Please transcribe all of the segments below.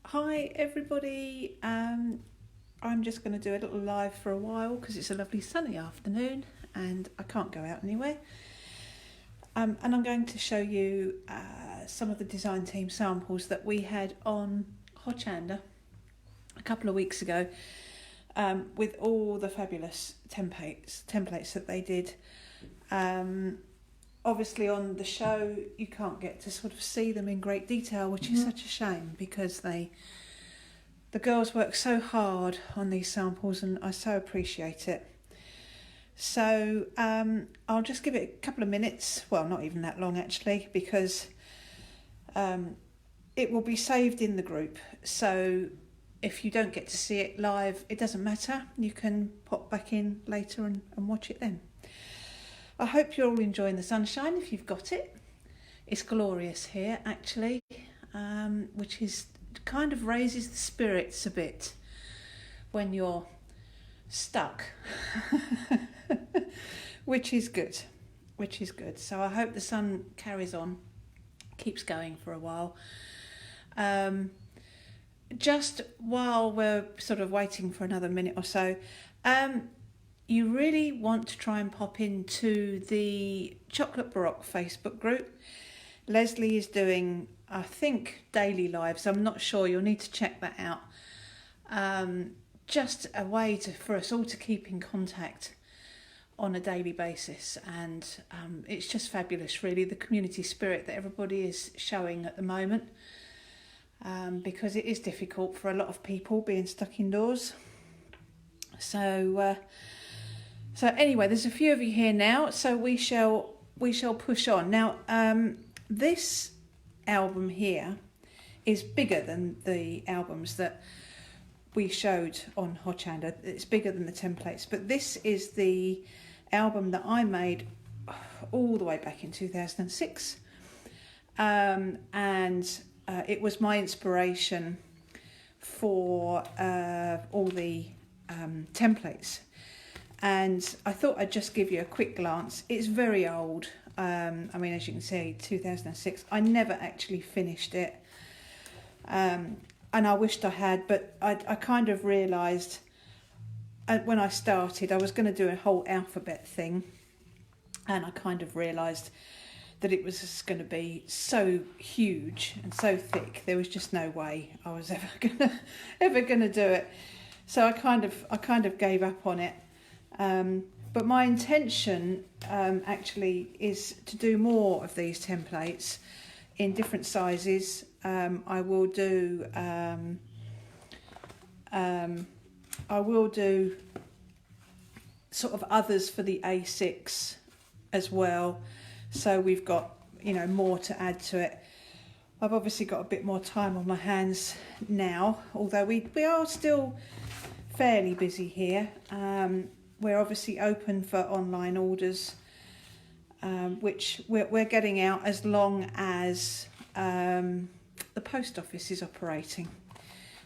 Hi everybody. I'm just going to do a little live for a while because it's a lovely sunny afternoon and I can't go out anywhere. And I'm going to show you some of the design team samples that we had on Hochanda a couple of weeks ago, with all the fabulous templates that they did. Obviously on the show you can't get to sort of see them in great detail, which is such a shame because the girls work so hard on these samples and I so appreciate it. So I'll just give it a couple of minutes, well not even that long actually, because it will be saved in the group, so if you don't get to see it live it doesn't matter, you can pop back in later and watch it then. I hope you're all enjoying the sunshine if you've got it. It's glorious here actually, which is kind of raises the spirits a bit when you're stuck, which is good. So I hope the sun carries on, keeps going for a while. Just while we're sort of waiting for another minute or so, you really want to try and pop into the Chocolate Baroque Facebook group. Leslie is doing, I think, daily lives. I'm not sure. You'll need to check that out. Just a way for us all to keep in contact on a daily basis. And it's just fabulous, really, the community spirit that everybody is showing at the moment. Because it is difficult for a lot of people being stuck indoors. So anyway, there's a few of you here now, so we shall push on. Now, this album here is bigger than the albums that we showed on Hochanda. It's bigger than the templates, but this is the album that I made all the way back in 2006, and it was my inspiration for all the templates. And I thought I'd just give you a quick glance. It's very old. I mean, as you can see, 2006. I never actually finished it. And I wished I had, but I kind of realised when I started, I was going to do a whole alphabet thing. And I kind of realised that it was just going to be so huge and so thick. There was just no way I was ever gonna do it. So I kind of gave up on it. But my intention actually is to do more of these templates in different sizes. I will do sort of others for the A6 as well. So we've got, more to add to it. I've obviously got a bit more time on my hands now, although we are still fairly busy here. We're obviously open for online orders, which we're getting out as long as the post office is operating,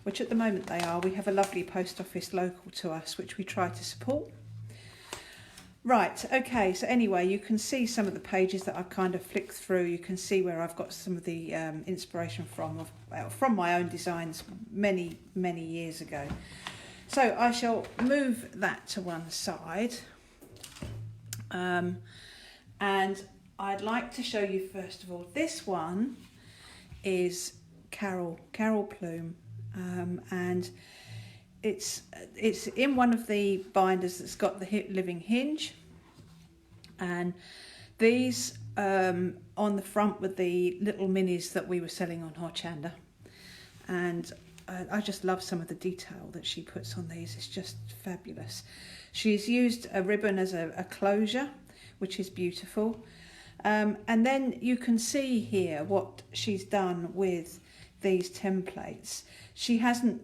which at the moment they are. We have a lovely post office local to us, which we try to support. Right, okay, so anyway, you can see some of the pages that I've kind of flicked through. You can see where I've got some of the inspiration from my own designs many, many years ago. So I shall move that to one side. And I'd like to show you, first of all, this one is Carol Plume. And it's in one of the binders that's got the living hinge, and these on the front with the little minis that we were selling on Hochanda. And I just love some of the detail that she puts on these. It's just fabulous. She's used a ribbon as a closure, which is beautiful. And then you can see here what she's done with these templates. She hasn't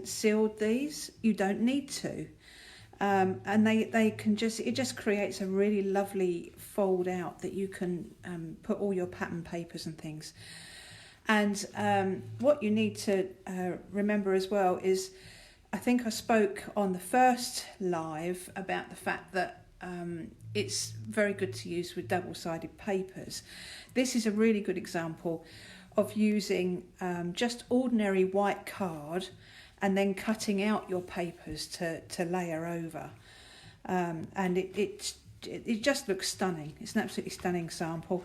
sealed these. You don't need to. And they can it just creates a really lovely fold out that you can put all your pattern papers and things. And what you need to remember as well is, I think I spoke on the first live about the fact that it's very good to use with double-sided papers. This is a really good example of using just ordinary white card and then cutting out your papers to layer over. And it just looks stunning. It's an absolutely stunning sample.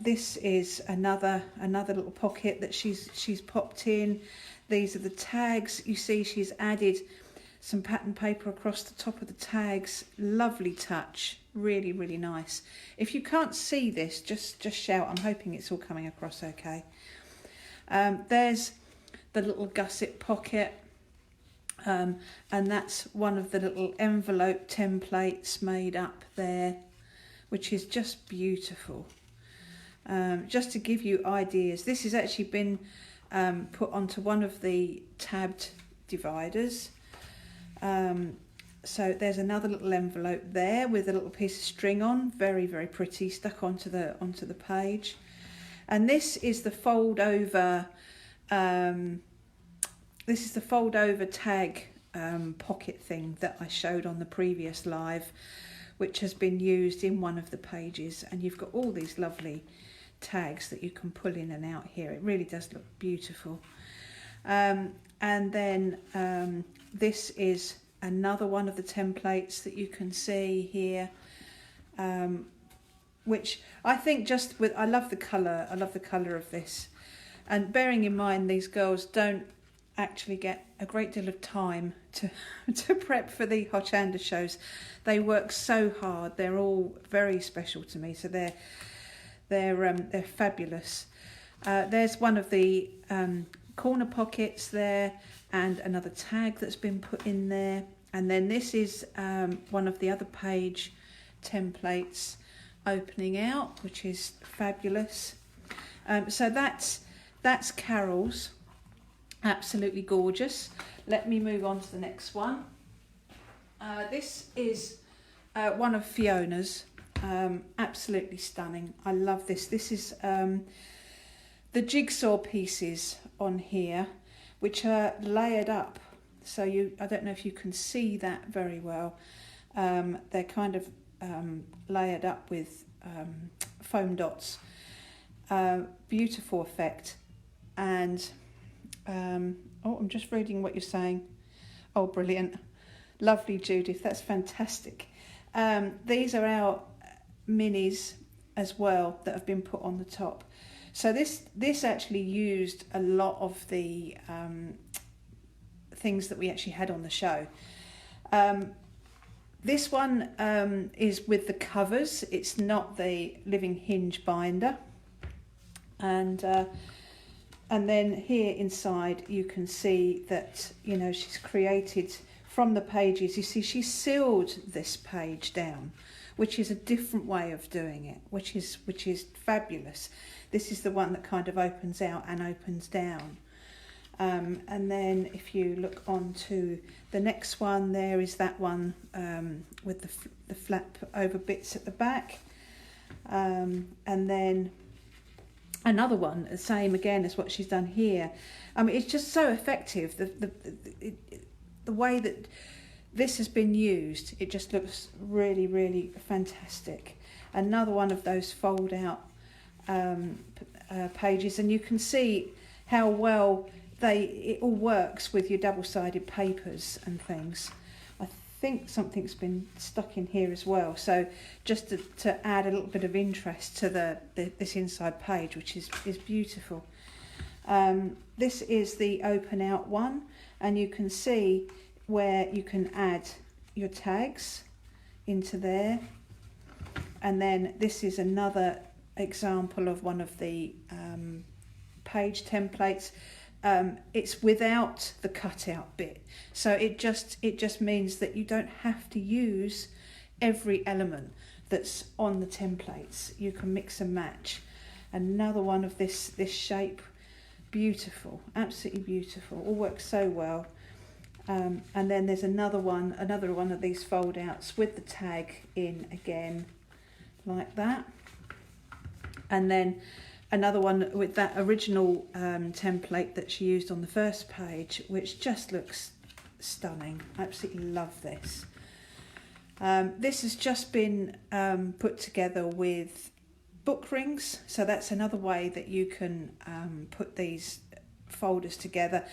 This is another little pocket that she's popped in. These are the tags. You see she's added some pattern paper across the top of the tags. Lovely touch, really, really nice. If you can't see this, just shout. I'm hoping it's all coming across okay. There's the little gusset pocket, and that's one of the little envelope templates made up there, which is just beautiful. Just to give you ideas, this has actually been put onto one of the tabbed dividers. So there's another little envelope there with a little piece of string on, very, very pretty, stuck onto the page. And this is the fold over. This is the fold over tag pocket thing that I showed on the previous live, which has been used in one of the pages. And you've got all these lovely tags that you can pull in and out here. It really does look beautiful. And then this is another one of the templates that you can see here, which I think I love the colour. I love the colour of this. And bearing in mind these girls don't actually get a great deal of time to prep for the Hochanda shows. They work so hard. They're all very special to me. So they're fabulous. There's one of the corner pockets there, and another tag that's been put in there. And then this is one of the other page templates opening out, which is fabulous. So that's Carol's. Absolutely gorgeous. Let me move on to the next one. This is one of Fiona's. Absolutely stunning. I love this. This is the jigsaw pieces on here, which are layered up. So I don't know if you can see that very well. They're kind of layered up with foam dots. Beautiful effect. And I'm just reading what you're saying. Oh, brilliant. Lovely, Judith. That's fantastic. These are our minis as well that have been put on the top. So this actually used a lot of the things that we actually had on the show. This one is with the covers. It's not the living hinge binder. And then here inside you can see that, you know, she's created from the pages. You see she's sealed this page down, which is a different way of doing it, which is fabulous. This is the one that kind of opens out and opens down. And then if you look on to the next one, there is that one with the flap over bits at the back. And then another one, the same again as what she's done here. I mean, it's just so effective. The way that this has been used, it just looks really, really fantastic. Another one of those fold out pages, and you can see how well it all works with your double-sided papers and things. I think something's been stuck in here as well, so just to add a little bit of interest to this inside page, which is beautiful. This is the open out one, and you can see where you can add your tags into there. And then this is another example of one of the page templates. It's without the cutout bit, so it just means that you don't have to use every element that's on the templates. You can mix and match. Another one of this shape, beautiful, absolutely beautiful. All works so well. And then there's another one of these fold outs with the tag in again, like that. And then another one with that original template that she used on the first page, which just looks stunning. I absolutely love this. This has just been put together with book rings. So that's another way that you can put these folders together.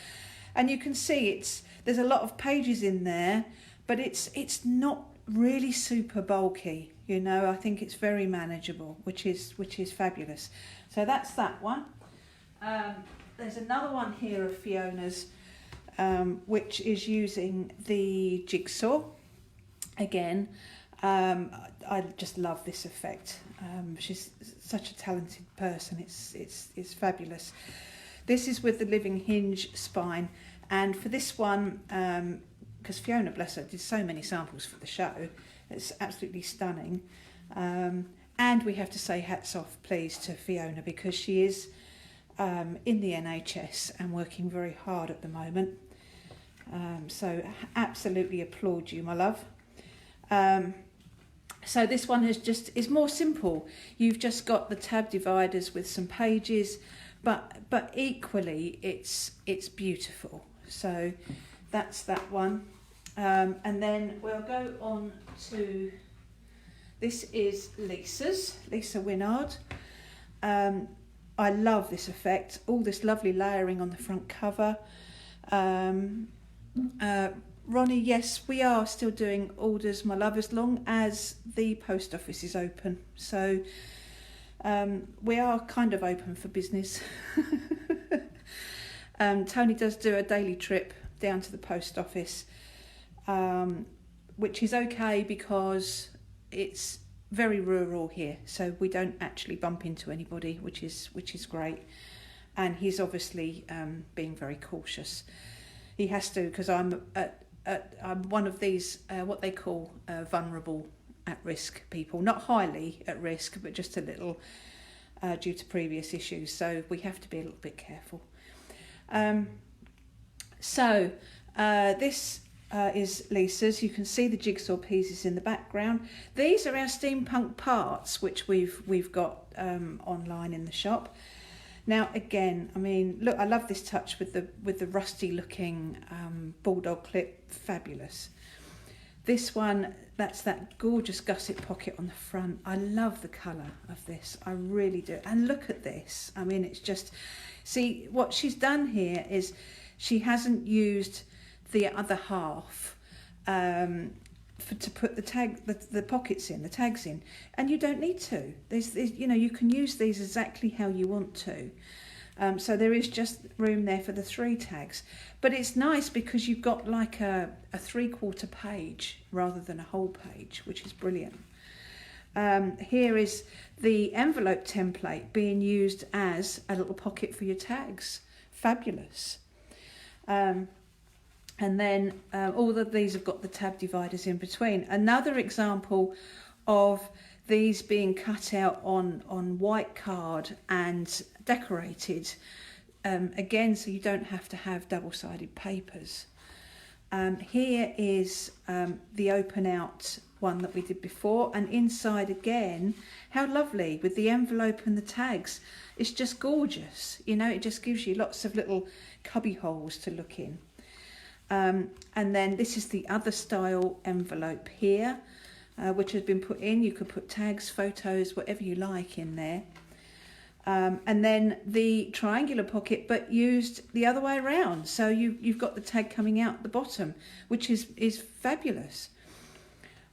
And you can see there's a lot of pages in there, but it's not really super bulky. You know, I think it's very manageable, which is fabulous. So that's that one. There's another one here of Fiona's, which is using the jigsaw. Again, I just love this effect. She's such a talented person. It's fabulous. This is with the living hinge spine, and for this one, because Fiona, bless her, did so many samples for the show, it's absolutely stunning. And we have to say hats off, please, to Fiona, because she is in the NHS and working very hard at the moment. So absolutely applaud you, my love. So this one is more simple. You've just got the tab dividers with some pages, but equally it's beautiful. So that's that one. And then we'll go on to, this is Lisa Winnard. I love this effect, all this lovely layering on the front cover. Ronnie, yes, we are still doing orders, my love, as long as the post office is open. So we are kind of open for business. Tony does do a daily trip down to the post office, which is okay because it's very rural here, so we don't actually bump into anybody, which is great. And he's obviously being very cautious. He has to, because I'm one of these what they call vulnerable at-risk people, not highly at risk, but just a little due to previous issues. So we have to be a little bit careful. This is Lisa's. You can see the jigsaw pieces in the background. These are our steampunk parts, which we've got online in the shop. Now again, I mean, look, I love this touch with the rusty looking bulldog clip, fabulous. This one, that's that gorgeous gusset pocket on the front. I love the colour of this, I really do. And look at this, I mean, it's just, see, what she's done here is she hasn't used the other half to put the pockets in, the tags in, and you don't need to. There's you know, you can use these exactly how you want to. So there is just room there for the 3 tags, but it's nice because you've got like a 3/4 page rather than a whole page, which is brilliant. Here is the envelope template being used as a little pocket for your tags. Fabulous. And then all of these have got the tab dividers in between. Another example of these being cut out on white card and decorated, again, so you don't have to have double-sided papers. Here is the open out one that we did before, and inside again, how lovely with the envelope and the tags. It's just gorgeous, you know, it just gives you lots of little cubby holes to look in. And then this is the other style envelope here, which has been put in. You could put tags, photos, whatever you like in there. And then the triangular pocket, but used the other way around. So you've got the tag coming out the bottom, which is fabulous.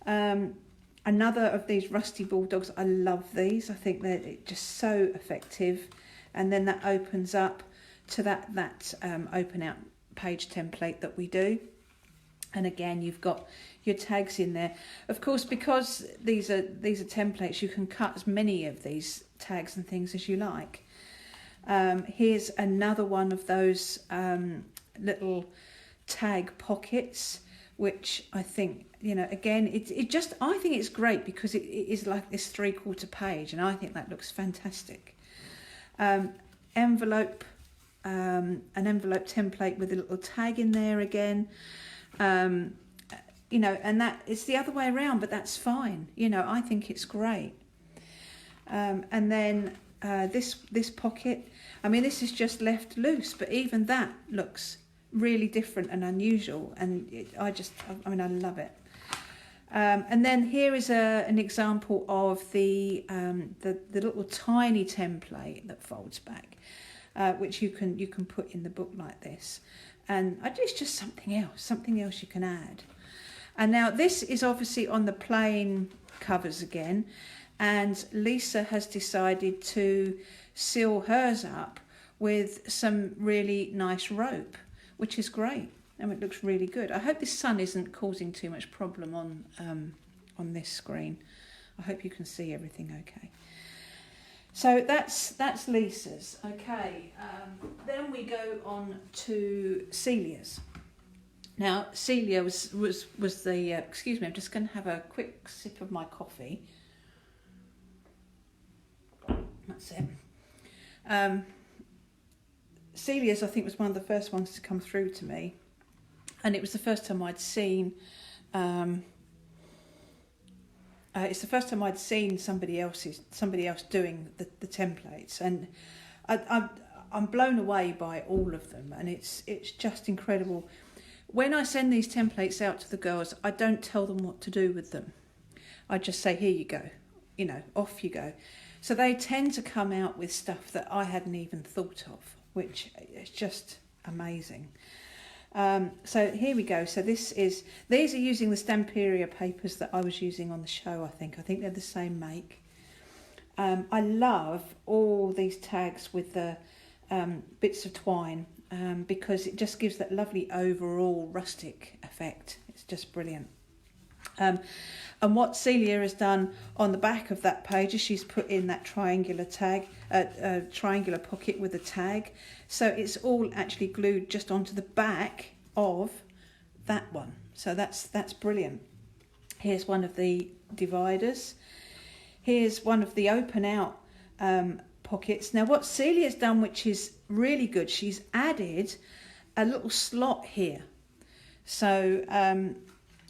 Another of these rusty bulldogs, I love these. I think they're just so effective. And then that opens up to that open out page template that we do. And again, you've got your tags in there. Of course, because these are templates, you can cut as many of these tags and things as you like. Here's another one of those little tag pockets, which I think, you know, again, I think it's great because it is like this 3/4 page, and I think that looks fantastic. Envelope. An envelope template with a little tag in there again, you know, and that it's the other way around, but that's fine, you know, I think it's great. And then this pocket, I mean, this is just left loose, but even that looks really different and unusual, and I love it. And then here is an example of the little tiny template that folds back, which you can put in the book like this. And it's just something else you can add. And now this is obviously on the plain covers again, and Lisa has decided to seal hers up with some really nice rope, which is great. And it looks really good. I hope this sun isn't causing too much problem on this screen. I hope you can see everything okay. So that's Lisa's. Okay, then we go on to Celia's. Now Celia was the excuse me. I'm just going to have a quick sip of my coffee. That's it. Celia's, I think, was one of the first ones to come through to me. And it was the first time I'd seen. It's the first time I'd seen somebody else doing the templates, and I'm blown away by all of them, and it's just incredible. When I send these templates out to the girls, I don't tell them what to do with them. I just say, here you go, off you go. So they tend to come out with stuff that I hadn't even thought of, which is just amazing. So here we go. So these are using the Stamperia papers that I was using on the show. I think they're the same make. I love all these tags with the bits of twine because it just gives that lovely overall rustic effect. It's just brilliant. And what Celia has done on the back of that page is she's put in that triangular tag, triangular pocket with a tag. So it's all actually glued just onto the back of that one. So that's brilliant. Here's one of the dividers. Here's one of the open out pockets. Now what Celia's done, which is really good, she's added a little slot here. So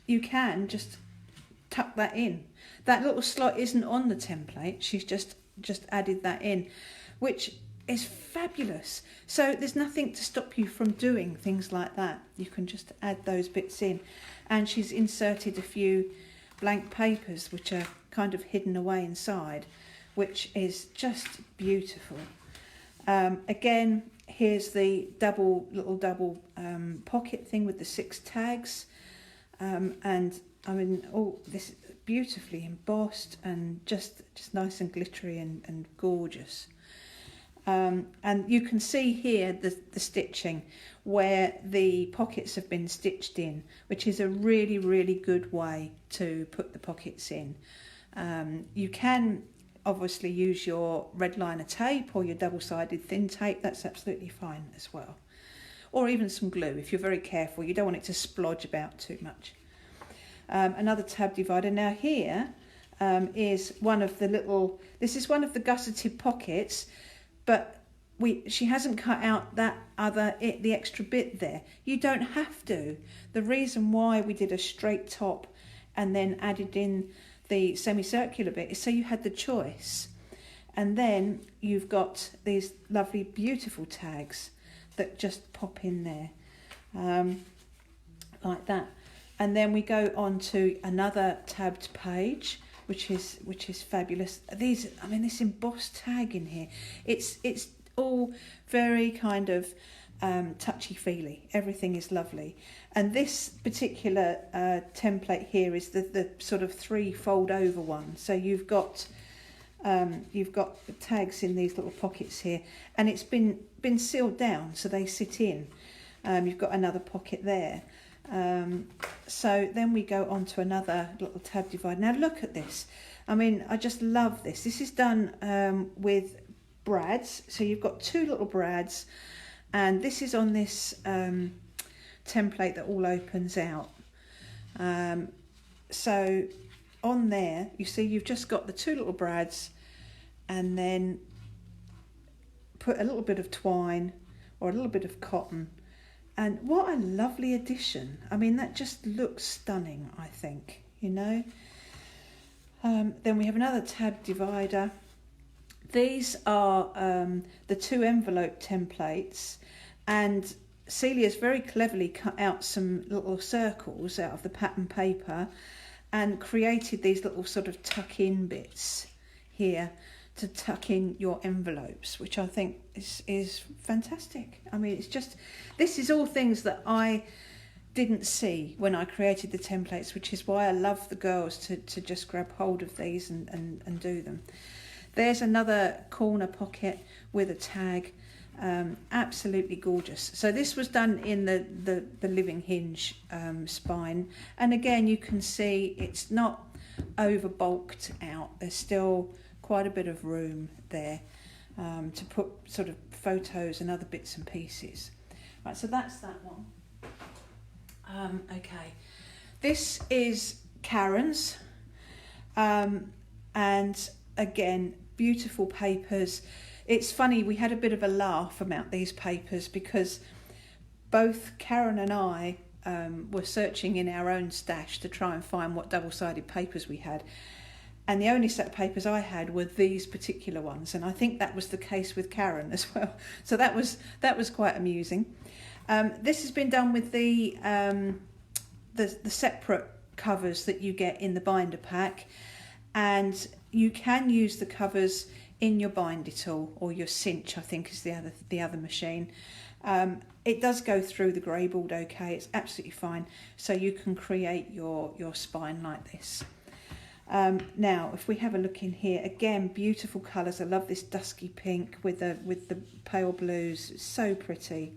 you can just tuck that in. That little slot isn't on the template. She's just added that in, which is fabulous. So there's nothing to stop you from doing things like that. You can just add those bits in. And she's inserted a few blank papers which are kind of hidden away inside, which is just beautiful. Again, here's the little double pocket thing with the 6 tags. And I mean, all this beautifully embossed and just nice and glittery and gorgeous. And you can see here the stitching where the pockets have been stitched in, which is a really, really good way to put the pockets in. You can obviously use your red liner tape or your double-sided thin tape. That's absolutely fine as well. Or even some glue if you're very careful. You don't want it to splodge about too much. Another tab divider. Now here is one of the this is one of the gusseted pockets, but she hasn't cut out the extra bit there. You don't have to. The reason why we did a straight top and then added in the semicircular bit is so you had the choice. And then you've got these lovely, beautiful tags that just pop in there, like that. And then we go on to another tabbed page, which is fabulous. This embossed tag in here, it's all very kind of touchy-feely. Everything is lovely. And this particular template here is the sort of 3 fold over one. So you've got the tags in these little pockets here, and it's been sealed down so they sit in. You've got another pocket there. So then we go on to another little tab divider. Now look at this. I mean, I just love this. This is done with brads. So you've got 2 little brads, and this is on this template that all opens out. So on there, you see you've just got the 2 little brads, and then put a little bit of twine or a little bit of cotton. And what a lovely addition. I mean, that just looks stunning, I think, Then we have another tab divider. These are the 2 envelope templates, and Celia's very cleverly cut out some little circles out of the pattern paper and created these little sort of tuck-in bits here to tuck in your envelopes, which I think is fantastic. I mean, it's just, this is all things that I didn't see when I created the templates, which is why I love the girls to just grab hold of these and do them. There's another corner pocket with a tag. Absolutely gorgeous. So this was done in the living hinge spine, and again you can see it's not over bulked out. There's still quite a bit of room there to put sort of photos and other bits and pieces. Right, so that's that one. Okay, this is Karen's, and again, beautiful papers. It's funny, we had a bit of a laugh about these papers because both Karen and I were searching in our own stash to try and find what double-sided papers we had. And the only set of papers I had were these particular ones, and I think that was the case with Karen as well. So that was quite amusing. This has been done with the separate covers that you get in the binder pack, and you can use the covers in your binder tool or your cinch, I think is the other machine. It does go through the grey board okay, it's absolutely fine, so you can create your spine like this. Now if we have a look in here, again, beautiful colours. I love this dusky pink with the pale blues, it's so pretty.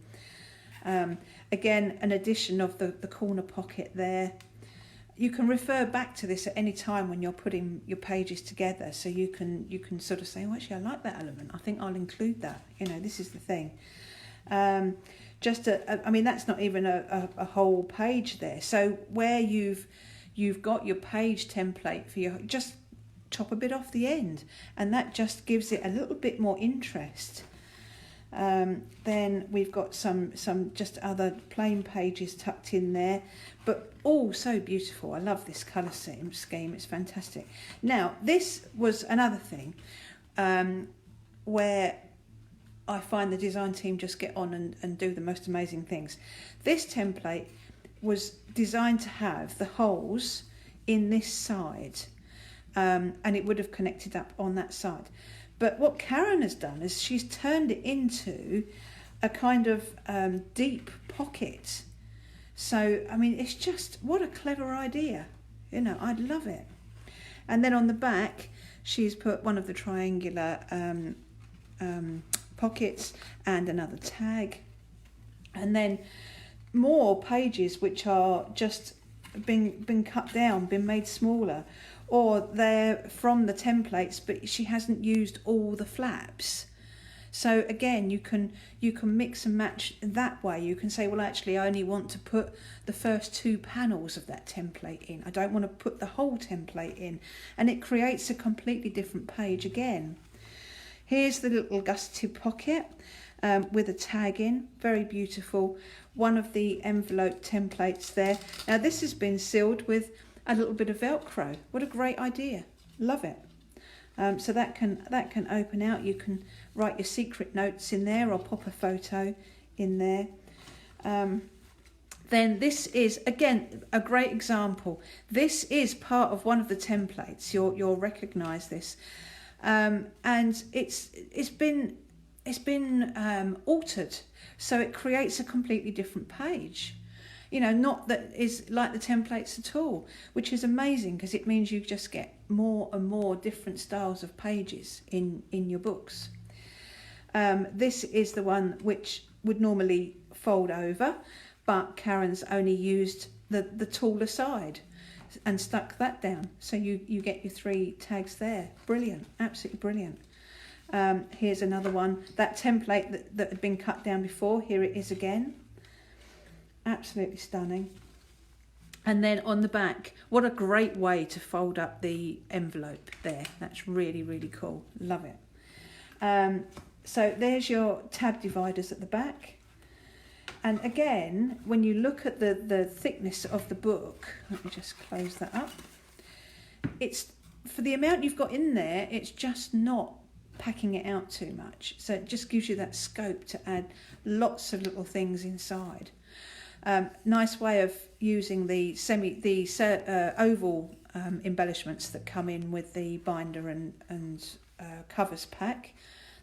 Again, an addition of the corner pocket there. You can refer back to this at any time when you're putting your pages together, so you can sort of say, oh, actually I like that element, I think I'll include that, you know, this is the thing. I mean, that's not even a whole page there, so where you've got your page template for your, just chop a bit off the end, and that just gives it a little bit more interest. Then we've got some just other plain pages tucked in there, but all so beautiful. I love this colour scheme, it's fantastic. Now this was another thing where I find the design team just get on and do the most amazing things. This template was designed to have the holes in this side, and it would have connected up on that side. But what Karen has done is she's turned it into a kind of deep pocket. So, I mean, it's just, what a clever idea. You know, I'd love it. And then on the back, she's put one of the triangular pockets and another tag. And then more pages which are just been cut down, been made smaller, or they're from the templates but she hasn't used all the flaps. So again, you can mix and match that way. You can say, well, actually I only want to put the first 2 panels of that template in, I don't want to put the whole template in, and it creates a completely different page again. Here's the little gusseted pocket with a tag in, very beautiful. One of the envelope templates there. Now this has been sealed with a little bit of Velcro. What a great idea, love it. So that can open out. You can write your secret notes in there or pop a photo in there. Then this is, again, a great example. This is part of one of the templates. You'll recognise this, and it's been altered, so it creates a completely different page. You know, not that is like the templates at all, which is amazing because it means you just get more and more different styles of pages in your books. This is the one which would normally fold over, but Karen's only used the taller side and stuck that down. So you get your 3 tags there. Brilliant, absolutely brilliant. Here's another one, that template that had been cut down before, here it is again. Absolutely stunning. And then on the back, what a great way to fold up the envelope there. That's really, really cool. Love it. So there's your tab dividers at the back. And again, when you look at the thickness of the book, let me just close that up. It's, for the amount you've got in there, it's just not packing it out too much. So it just gives you that scope to add lots of little things inside. Nice way of using the oval embellishments that come in with the binder and covers pack.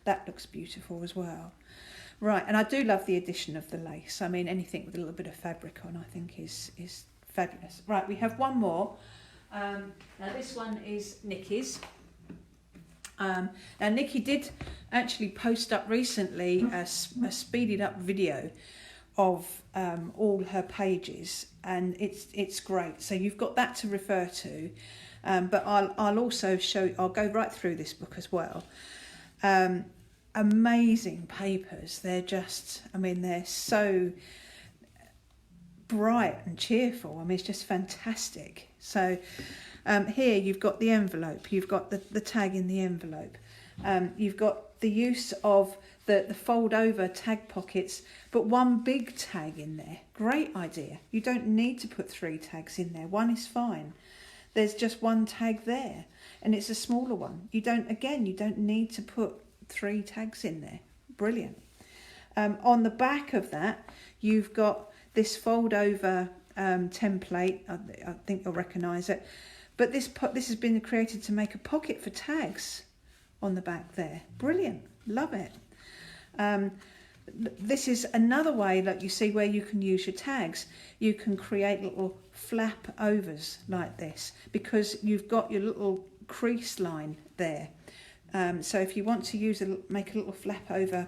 That looks beautiful as well. Right, and I do love the addition of the lace. I mean, anything with a little bit of fabric on, I think is fabulous. Right, we have one more. Now this one is Nikkis. Now Nikki did actually post up recently a speeded up video of all her pages, and it's great. So you've got that to refer to, but I'll also show. I'll go right through this book as well. Amazing papers. They're just, I mean, they're so bright and cheerful. I mean, it's just fantastic. So here you've got the envelope, you've got the tag in the envelope, you've got the use of the fold over tag pockets, but one big tag in there. Great idea. You don't need to put 3 tags in there. One is fine. There's just one tag there, and it's a smaller one. You don't need to put 3 tags in there. Brilliant. On the back of that, you've got this fold over template. I think you'll recognise it. But this has been created to make a pocket for tags on the back there. Brilliant. Love it. This is another way, like you see, where you can use your tags. You can create little flap overs like this because you've got your little crease line there. So if you want to make a little flap over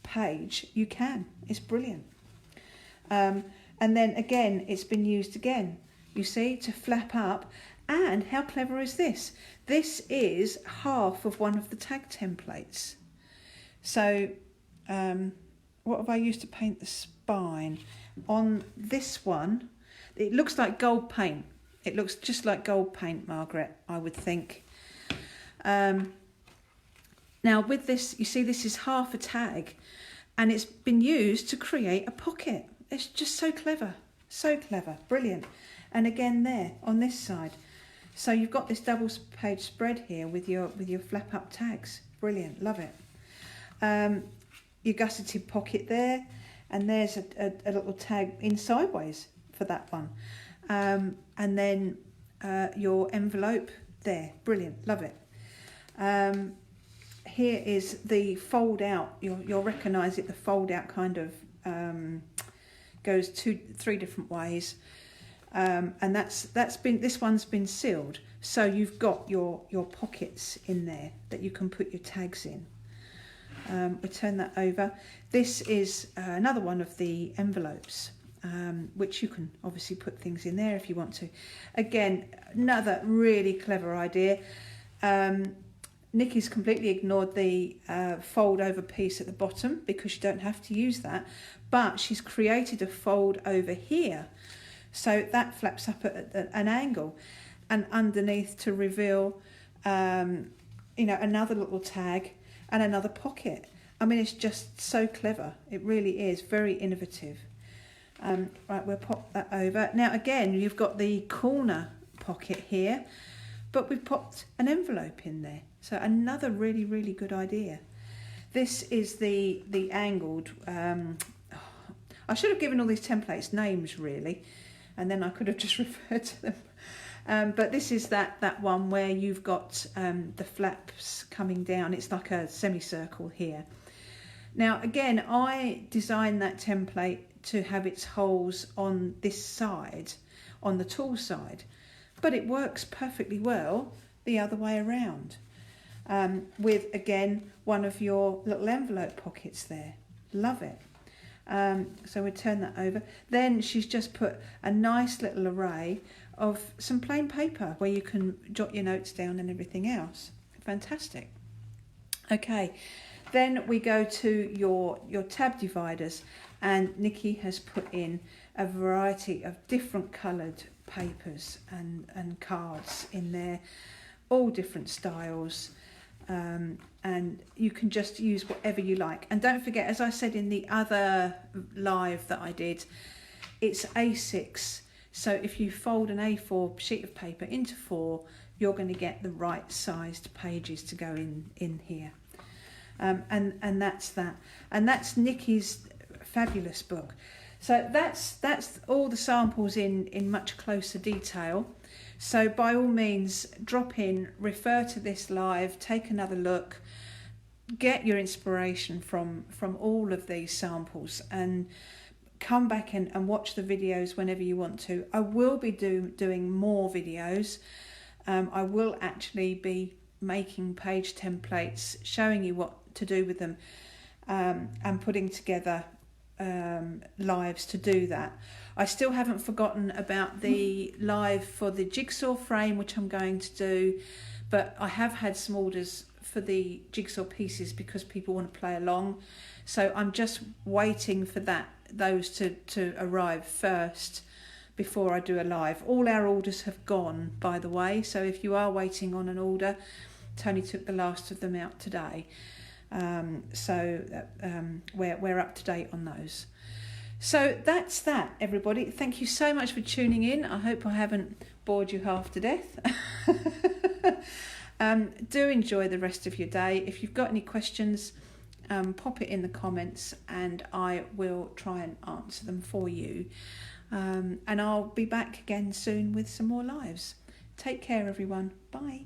page, you can. It's brilliant. And then again, it's been used again, you see, to flap up. And how clever is this? This is half of one of the tag templates. So what have I used to paint the spine? On this one, it looks like gold paint. It looks just like gold paint, Margaret, I would think. Now with this, you see this is half a tag, and it's been used to create a pocket. It's just so clever, brilliant. And again there on this side. So you've got this double page spread here with your flap up tags. Brilliant, love it. Your gusseted pocket there, and there's a little tag in sideways for that one. And then your envelope there, brilliant, love it. Here is the fold out. You'll recognise it. The fold out kind of goes 3 different ways, and this one's been sealed. So you've got your pockets in there that you can put your tags in. We turn that over. This is another one of the envelopes, which you can obviously put things in there if you want to. Again, another really clever idea. Nikki's completely ignored the fold over piece at the bottom because you don't have to use that, but she's created a fold over here, so that flaps up at an angle, and underneath to reveal another little tag and another pocket. I mean, it's just so clever. It really is very innovative. Right, we'll pop that over. Now again, you've got the corner pocket here, but we've popped an envelope in there. So another really, really good idea. This is the angled, I should have given all these templates names really, and then I could have just referred to them. But this is that one where you've got the flaps coming down. It's like a semicircle here. Now again, I designed that template to have its holes on this side, on the tall side, but it works perfectly well the other way around. With again one of your little envelope pockets there. Love it. So we turn that over. Then she's just put a nice little array of some plain paper where you can jot your notes down and everything else. Fantastic. Okay, then we go to your tab dividers, and Nikki has put in a variety of different coloured papers and cards in there, all different styles. And you can just use whatever you like. And don't forget, as I said in the other live that I did, it's A6. So if you fold an A4 sheet of paper into 4, you're going to get the right sized pages to go in here. And that's that. And that's Nikki's fabulous book. So that's all the samples in much closer detail. So by all means, drop in, refer to this live, take another look, get your inspiration from all of these samples, and come back and watch the videos whenever you want to. I will be doing more videos. I will actually be making page templates, showing you what to do with them, and putting together lives to do that. I still haven't forgotten about the live for the jigsaw frame, which I'm going to do, but I have had some orders for the jigsaw pieces because people want to play along, so I'm just waiting for those to arrive first before I do a live. All our orders have gone, by the way, so if you are waiting on an order, Tony took the last of them out today. We're up to date on those. So that's that, everybody. Thank you so much for tuning in. I hope I haven't bored you half to death. Do enjoy the rest of your day. If you've got any questions, pop it in the comments and I will try and answer them for you. And I'll be back again soon with some more lives. Take care, everyone. Bye.